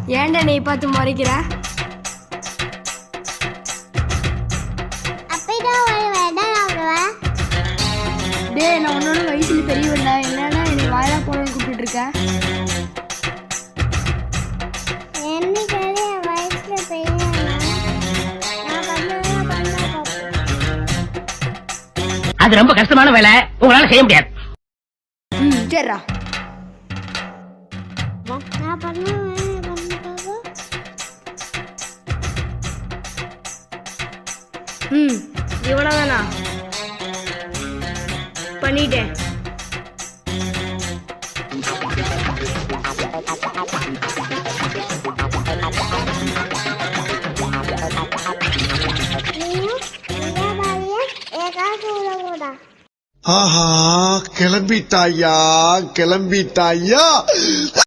ஏன்டா நீ பார்த்து முறைக்கிற? டேய், நான் உன்னோட வயசுல பெரியவன்டா, என்னடா என்னை வாயிலா போறேன்னு கூப்பிட்டு இருக்க? அது ரொம்ப கஷ்டமான வேலை, உங்களால செய்ய முடியாது. சரிடா. இவ்வளவுதானா? பண்ணிட்டேன். ஆஹா, கிளம்பிட்டாயா கிளம்பிட்டாயா.